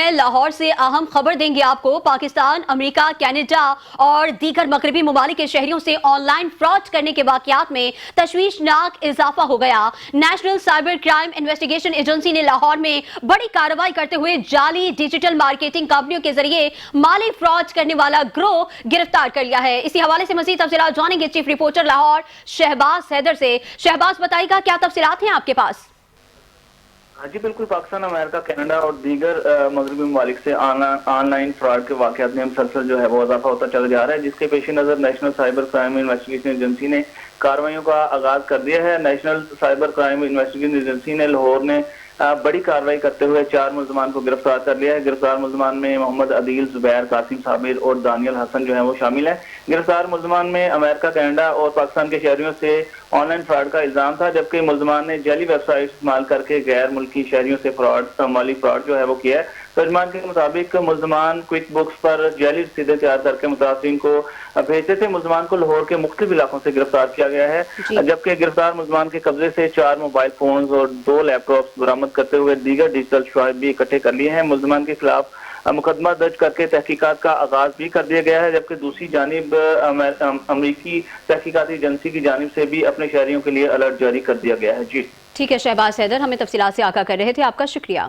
हैं लाहौर से अहम खबर देंगे आपको। पाकिस्तान, अमेरिका, कनाडा और दीगर मगरबी ममालिक के शहरियों से ऑनलाइन फ्रॉड करने के वाकयात में तशवीशनाक इजाफा हो गया। National cyber crime investigation agency ने लाहौर में बड़ी कार्रवाई करते हुए जाली डिजिटल मार्केटिंग कंपनियों के जरिए माली फ्रॉड करने वाला गिरोह गिरफ्तार कर लिया है। इसी हवाले से मजीद तफसीलात जानेंगे चीफ रिपोर्टर लाहौर शहबाज हैदर से। शहबाज, बताइएगा क्या तफसीलात हैं आपके पास? हाँ जी बिल्कुल, पाकिस्तान, अमेरिका, कनाडा और दीगर मगरबी ममालिक से ऑनलाइन फ्रॉड के वाकयात में मुसलसल जो है वो इजाफा होता चला जा रहा है, जिसके पेश नज़र national cyber crime investigation agency ने कार्रवाइयों का आगाज कर दिया है। National cyber crime investigation agency ने लाहौर ने बड़ी कार्रवाई करते हुए 4 मुलजमान को गिरफ्तार कर लिया है। गिरफ्तार मुलजमान में मोहम्मद अदील, जुबैर, कासिम साबिर और दानियल हसन जो है वो शामिल है। गिरफ्तार मुलजमान में अमेरिका, कनाडा और पाकिस्तान के शहरियों से ऑनलाइन फ्रॉड का इल्जाम था, जबकि मुलजमान ने जाली वेबसाइट इस्तेमाल करके गैर मुल्की शहरियों से माली फ्रॉड जो है वो किया है। तर्जमान के मुताबिक मुलजमान क्विक बुक्स पर जाली रसीदें तैयार करके मुतासिरीन को भेजते थे। मुलजमान को लाहौर के मुख्तलिफ इलाकों से गिरफ्तार किया गया है, जबकि गिरफ्तार मुलजमान के कब्जे से 4 मोबाइल फोन और 2 लैपटॉप बरामद करते हुए दीगर डिजिटल शवाहिद भी इकट्ठे कर लिए हैं। मुलजमान के खिलाफ मुकदमा दर्ज करके तहकीकात का आगाज भी कर दिया गया है, जबकि दूसरी जानिब अमरीकी तहकीकाती एजेंसी की जानिब से भी अपने शहरियों के लिए अलर्ट जारी कर दिया गया है। जी ठीक है शहबाज हैदर, हमें तफसीलात से आगाह कर रहे थे, आपका शुक्रिया।